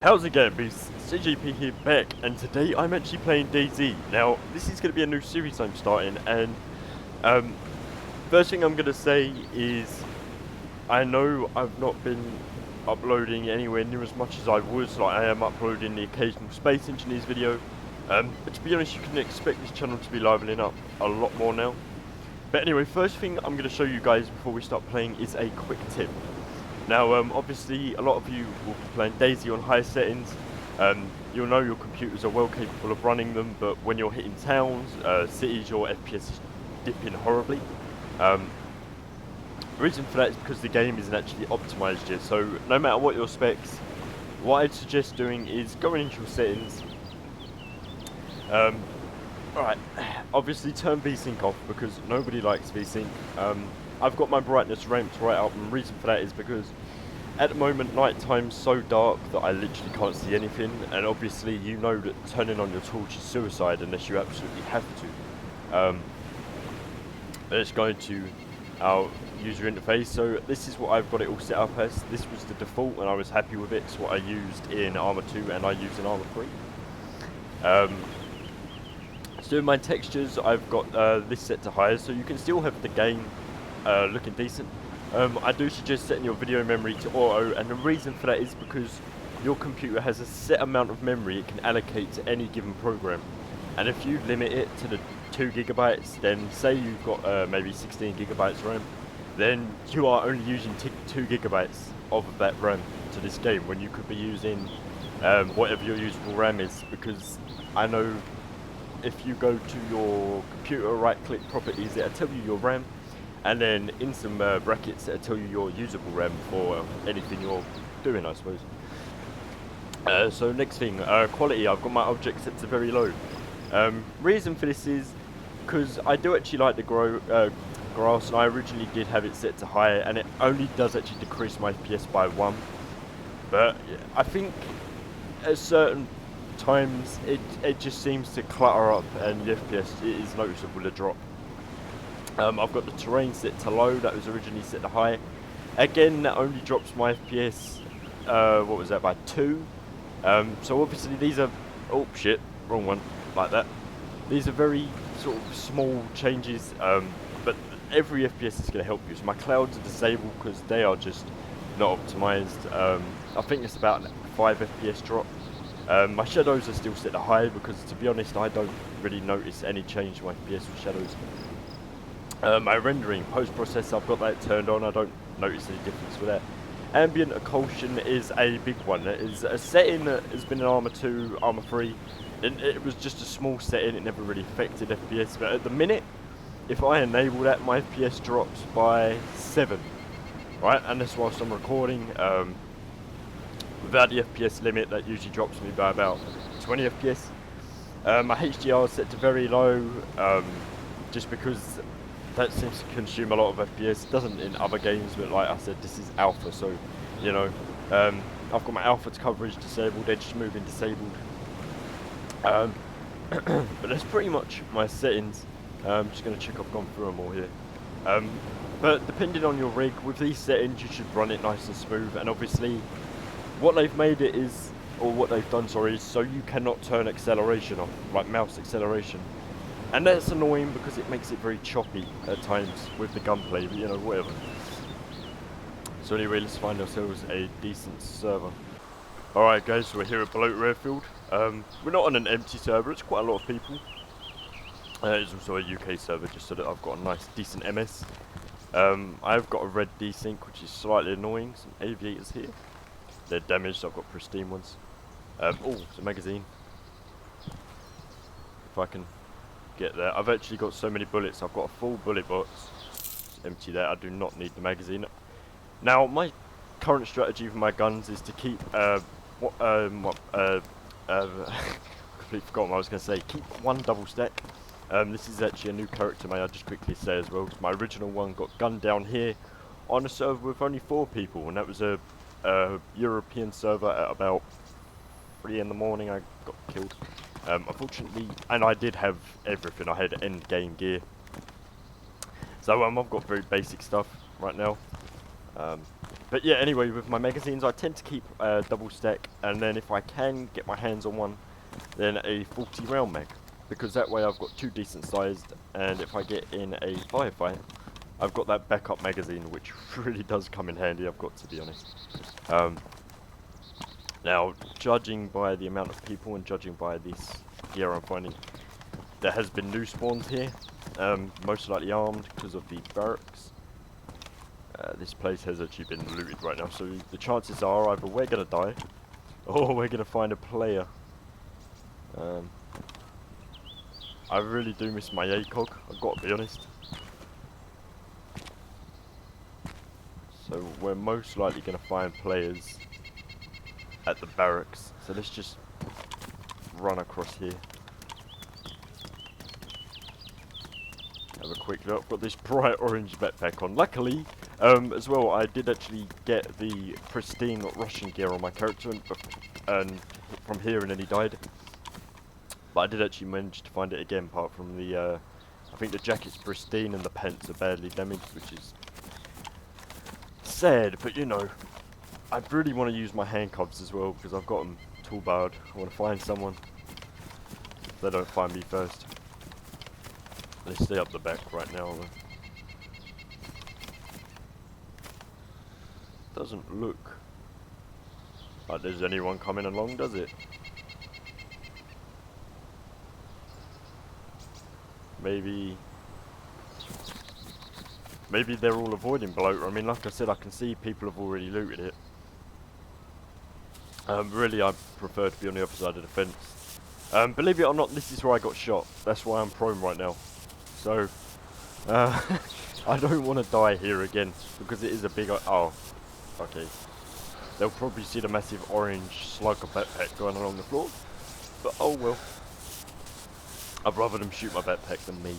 How's it going, Beast? CJP here back, and today I'm actually playing Dayz. Now, this is going to be a new series I'm starting, and um, first thing I'm going to say is I know I've not been uploading anywhere near as much as I was. Like, I am uploading the occasional Space Engineers video, but to be honest, you can expect this channel to be livening up a lot more now. But anyway, first thing I'm going to show you guys before we start playing is a quick tip. Now, obviously, a lot of you will be playing Dayz on high settings. You'll know your computers are well capable of running them, but when you're hitting towns, cities, your FPS is dipping horribly. The reason for that is because the game isn't actually optimized yet. So, no matter what your specs, what I'd suggest doing is going into your settings. Alright, obviously turn VSync off because nobody likes VSync. I've got my brightness ramped right up, and the reason for that is because at the moment night time's so dark that I literally can't see anything, and obviously you know that turning on your torch is suicide unless you absolutely have to. Let's go into our user interface. So this is what I've got it all set up as. This was the default and I was happy with it. It's what I used in Arma 2 and I use in Arma 3. So doing my textures, I've got this set to high, so you can still have the game looking decent. I do suggest setting your video memory to auto, and the reason for that is because your computer has a set amount of memory it can allocate to any given program, and if you limit it to the 2 gigabytes, then say you've got maybe 16 gigabytes RAM, then you are only using 2 gigabytes of that RAM to this game when you could be using whatever your usable RAM is, because I know if you go to your computer, right click properties, it'll tell you your RAM, and then in some brackets it'll tell you your usable RAM for anything you're doing, I suppose. So next thing, quality, I've got my object set to very low. Reason for this is because I do actually like the grass, and I originally did have it set to high, and it only does actually decrease my FPS by 1. But I think at certain times it just seems to clutter up, and the FPS is noticeable to drop. I've got the terrain set to low, that was originally set to high. Again, that only drops my FPS, what was that, by 2. So obviously these are, oh shit, wrong one, like that. These are very sort of small changes, but every FPS is going to help you. So my clouds are disabled because they are just not optimized. I think it's about a 5 FPS drop. My shadows are still set to high because, to be honest, I don't really notice any change in my FPS with shadows. My rendering, post-processor, I've got that turned on. I don't notice any difference with that. Ambient occlusion is a big one. It is a setting that has been in Arma 2, Arma 3. It was just a small setting, it never really affected FPS, but at the minute, if I enable that, my FPS drops by 7. Right, and that's whilst I'm recording. Without the FPS limit, that usually drops me by about 20 FPS. My HDR is set to very low, just because that seems to consume a lot of FPS. It doesn't in other games, but like I said, this is alpha, so, you know, I've got my alpha coverage disabled, edge smoothing disabled. But that's pretty much my settings. I'm just going to check I've gone through them all here. But depending on your rig, with these settings, you should run it nice and smooth, and obviously, what they've made it is, or what they've done, sorry, is so you cannot turn acceleration off, like mouse acceleration. And that's annoying because it makes it very choppy at times with the gunplay, but you know, whatever. So anyway, let's find ourselves a decent server. Alright guys, so we're here at Balota Airfield. We're not on an empty server, it's quite a lot of people. It's also a UK server, just so that I've got a nice, decent MS. I've got a red desync, which is slightly annoying. Some aviators here. They're damaged, so I've got pristine ones. Oh, it's a magazine. If I can get there. I've actually got so many bullets. I've got a full bullet box. Just empty that. I do not need the magazine. Now, my current strategy for my guns is to keep completely forgotten what I was going to say. Keep one double stack. This is actually a new character, may I just quickly say as well. My original one got gunned down here on a server with only 4 people, and that was a European server at about 3 in the morning. I got killed. Unfortunately, and I did have everything. I had end game gear. So I've got very basic stuff right now. But yeah, anyway, with my magazines, I tend to keep a double stack, and then if I can get my hands on one, then a 40 round mag, because that way I've got two decent sized, and if I get in a firefight, I've got that backup magazine, which really does come in handy, I've got to be honest. Now, judging by the amount of people and judging by this gear I'm finding, there has been new spawns here, most likely armed because of the barracks. This place has actually been looted right now, so the chances are either we're going to die, or we're going to find a player. I really do miss my ACOG, I've got to be honest. So we're most likely going to find players at the barracks. So let's just run across here. Have a quick look. I've got this bright orange backpack on. Luckily, as well, I did actually get the pristine Russian gear on my character and from here, and then he died. But I did actually manage to find it again, apart from the, I think the jacket's pristine and the pants are badly damaged, which is sad, but you know, I really want to use my handcuffs as well, because I've got them toolbarred. I want to find someone, if they don't find me first. Let's stay up the back right now, though. Doesn't look like there's anyone coming along, does it? Maybe they're all avoiding Balota. I mean, like I said, I can see people have already looted it. Really, I prefer to be on the other side of the fence. Believe it or not, this is where I got shot. That's why I'm prone right now. So, I don't want to die here again, because it is a big... Oh, okay. They'll probably see the massive orange slugger backpack going along the floor. But oh well. I'd rather them shoot my backpack than me.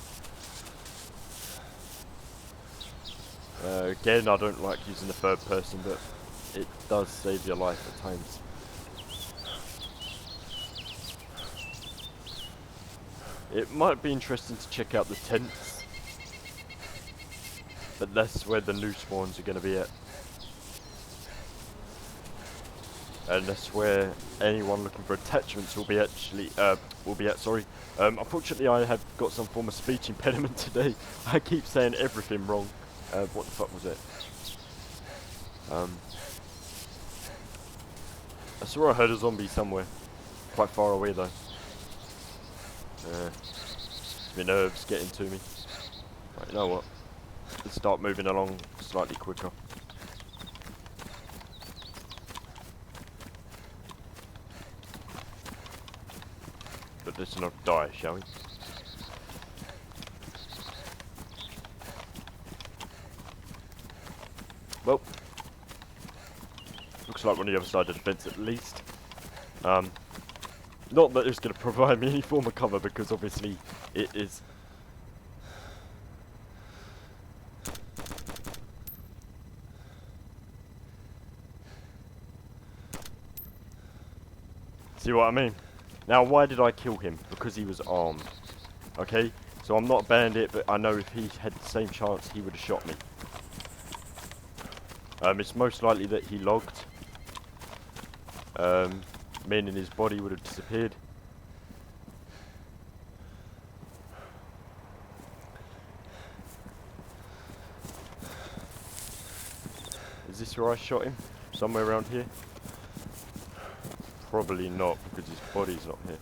Again, I don't like using the third person, but it does save your life at times. It might be interesting to check out the tents, but that's where the new spawns are going to be at. And that's where anyone looking for attachments will be actually, sorry. Unfortunately, I have got some form of speech impediment today. I keep saying everything wrong. What the fuck was it? I swear I heard a zombie somewhere. Quite far away though. My nerves getting to me. Right, you know what? Let's start moving along slightly quicker. But let's not die, shall we? Well, looks like we're on the other side of the fence at least. Not that it's going to provide me any form of cover, because obviously it is. See what I mean? Now, why did I kill him? Because he was armed. Okay? So I'm not a bandit, but I know if he had the same chance, he would have shot me. It's most likely that he logged. Meaning his body would have disappeared. Is this where I shot him? Somewhere around here? Probably not, because his body's not here.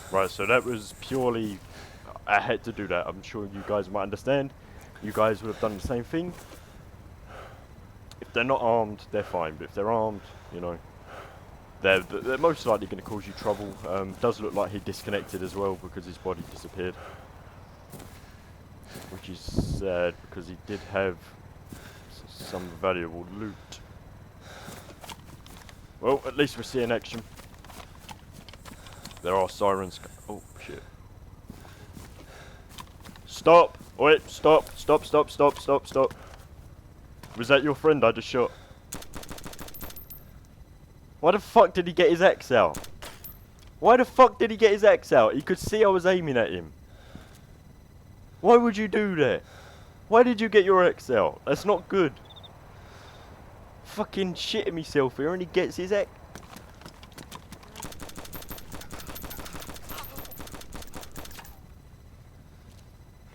Right, so that was purely... I had to do that. I'm sure you guys might understand. You guys would have done the same thing. If they're not armed, they're fine. But if they're armed, you know, they're most likely going to cause you trouble. Does look like he disconnected as well, because his body disappeared. Which is sad, because he did have some valuable loot. Well, at least we're seeing action. There are sirens. Oh, shit. Stop! Wait, stop! Stop, stop, stop, stop, stop. Was that your friend I just shot? Why the fuck did he get his axe out? Why the fuck did he get his axe out? He could see I was aiming at him. Why would you do that? Why did you get your ex out? That's not good. Fucking shitting myself here and he gets his ex.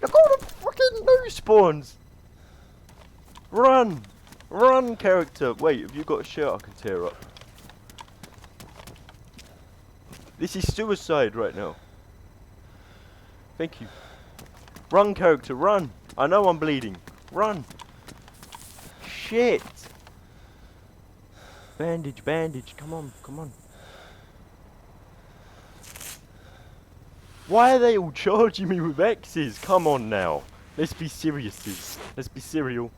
Look all the fucking new spawns. Run! Run, character! Wait, have you got a shirt I can tear up? This is suicide right now. Thank you. Run, character, run! I know I'm bleeding. Run! Shit! Bandage, bandage, come on, come on. Why are they all charging me with X's? Come on now. Let's be serious. Let's be serial.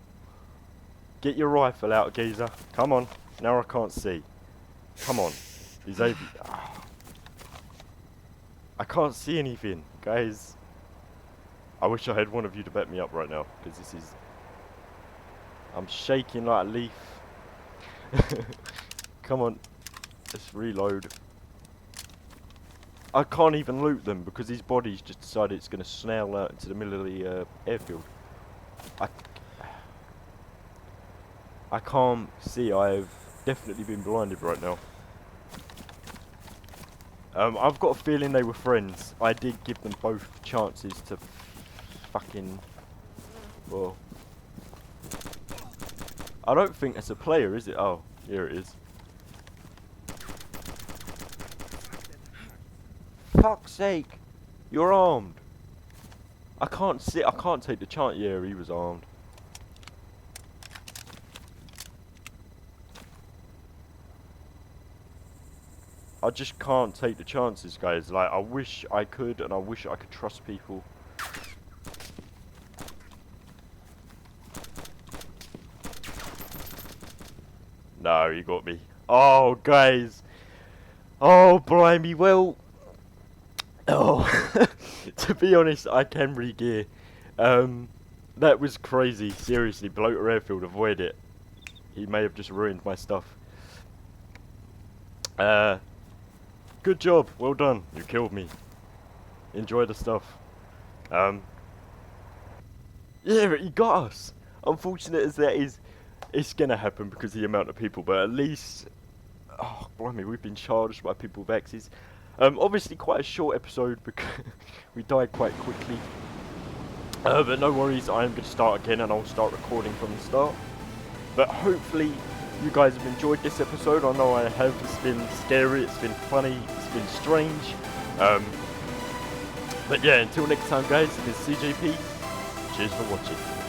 Get your rifle out, geezer. Come on. Now I can't see. Come on. Disable. I can't see anything, guys. I wish I had one of you to back me up right now, because this is... I'm shaking like a leaf. Come on. Let's reload. I can't even loot them because his body's just decided it's going to snail out into the middle of the airfield. I can't see. I've definitely been blinded right now. I've got a feeling they were friends. I did give them both chances to fucking... Well... I don't think that's a player, is it? Oh, here it is. Fuck's sake! You're armed! I can't see. I can't take the chance. Yeah, he was armed. I just can't take the chances, guys. Like, I wish I could, and I wish I could trust people. No, you got me. Oh, guys. Oh, blimey. Well, oh, to be honest, I can re-gear. That was crazy. Seriously, Balota airfield, avoid it. He may have just ruined my stuff. Good job, well done. You killed me. Enjoy the stuff. Yeah, he got us. Unfortunate as that is, it's gonna happen because of the amount of people. But at least, oh blimey, we've been charged by people with axes. Obviously quite a short episode because we died quite quickly. But no worries, I am going to start again and I'll start recording from the start. But hopefully you guys have enjoyed this episode. I know I have. It's been scary, it's been funny, it's been strange. But yeah, until next time guys, this is CJP. Cheers for watching.